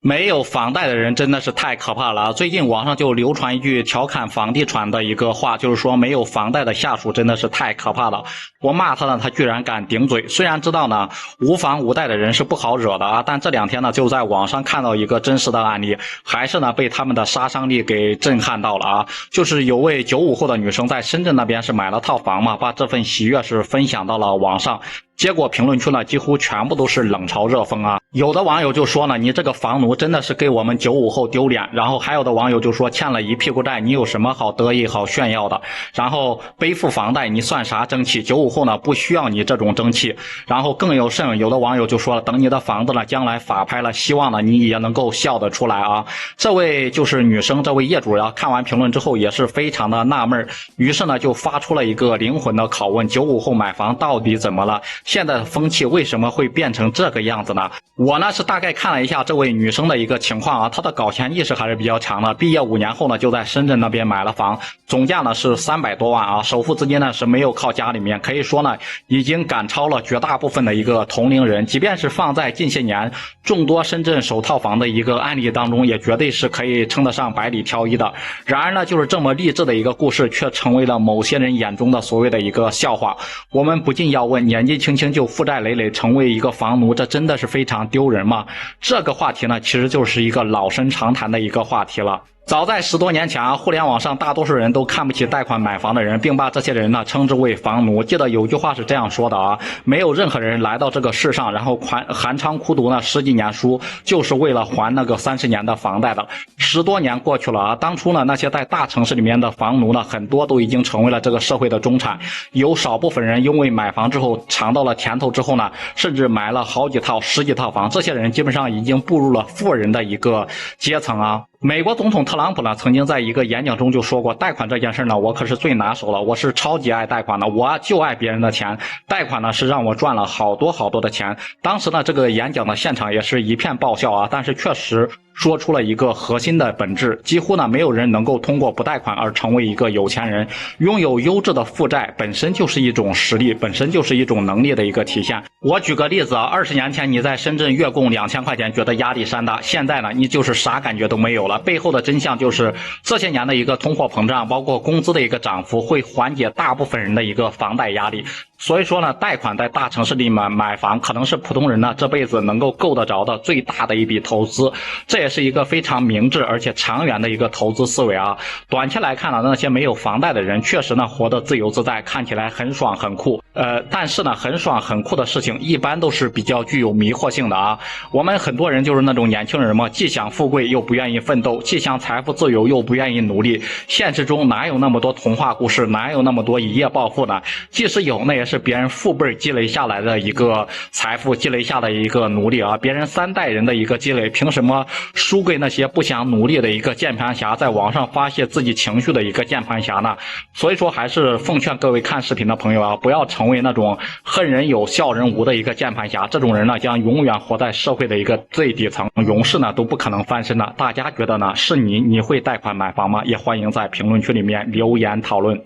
没有房贷的人真的是太可怕了。最近网上就流传一句调侃房地产的一个话，就是说没有房贷的下属真的是太可怕了。我骂他呢，他居然敢顶嘴。虽然知道呢无房无贷的人是不好惹的啊，但这两天呢就在网上看到一个真实的案例，还是呢被他们的杀伤力给震撼到了啊。就是有位95后的女生在深圳那边是买了套房嘛，把这份喜悦是分享到了网上。结果评论区呢几乎全部都是冷嘲热讽啊，有的网友就说呢，你这个房奴真的是给我们95后丢脸，然后还有的网友就说欠了一屁股债，你有什么好得意好炫耀的，然后背负房贷你算啥争气，95后呢不需要你这种争气，然后更有甚，有的网友就说了，等你的房子呢将来法拍了，希望呢你也能够笑得出来啊。这位就是女生，这位业主呀，看完评论之后也是非常的纳闷，于是呢就发出了一个灵魂的拷问，95后买房到底怎么了？现在的风气为什么会变成这个样子呢？我呢是大概看了一下这位女生的一个情况啊，她的搞钱意识还是比较强的。毕业5年后呢，就在深圳那边买了房，总价呢是300多万啊，首付资金呢是没有靠家里面，可以说呢已经赶超了绝大部分的一个同龄人。即便是放在近些年众多深圳首套房的一个案例当中，也绝对是可以称得上百里挑一的。然而呢，就是这么励志的一个故事，却成为了某些人眼中的所谓的一个笑话。我们不禁要问，年纪轻轻就负债累累，成为一个房奴，这真的是非常丢人吗？这个话题呢，其实就是一个老生常谈的一个话题了。早在10多年前啊，互联网上大多数人都看不起贷款买房的人，并把这些人呢称之为房奴。记得有句话是这样说的啊，没有任何人来到这个世上，然后寒窗苦读呢10几年书，就是为了还那个30年的房贷的。10多年过去了啊，当初呢那些在大城市里面的房奴呢，很多都已经成为了这个社会的中产。有少部分人因为买房之后尝到了甜头之后呢，甚至买了好几套、10几套房，这些人基本上已经步入了富人的一个阶层啊。美国总统特朗普呢，曾经在一个演讲中就说过，贷款这件事呢，我可是最拿手了，我是超级爱贷款的，我就爱别人的钱，贷款呢是让我赚了好多好多的钱。当时呢，这个演讲的现场也是一片爆笑啊，但是确实说出了一个核心的本质，几乎呢没有人能够通过不贷款而成为一个有钱人。拥有优质的负债本身就是一种实力，本身就是一种能力的一个体现。我举个例子啊，20年前你在深圳月供2000块钱觉得压力山大，现在呢你就是啥感觉都没有了。背后的真相就是这些年的一个通货膨胀，包括工资的一个涨幅，会缓解大部分人的一个房贷压力。所以说呢，贷款在大城市里面买房，可能是普通人呢这辈子能够够得着的最大的一笔投资。这也是一个非常明智而且长远的一个投资思维啊。短期来看呢，那些没有房贷的人确实呢活得自由自在，看起来很爽很酷。但是呢，很爽很酷的事情一般都是比较具有迷惑性的啊。我们很多人就是那种年轻人嘛，既想富贵又不愿意奋斗，既想财富自由又不愿意努力。现实中哪有那么多童话故事，哪有那么多一夜暴富呢？即使有，那也是别人父辈积累下来的一个财富，积累下的一个努力啊。别人3代人的一个积累，凭什么输给那些不想努力的一个键盘侠，在网上发泄自己情绪的一个键盘侠呢？所以说还是奉劝各位看视频的朋友啊，不要成为那种恨人有笑人无的一个键盘侠，这种人呢将永远活在社会的一个最底层，永世呢都不可能翻身的。大家觉得呢？是你会贷款买房吗？也欢迎在评论区里面留言讨论。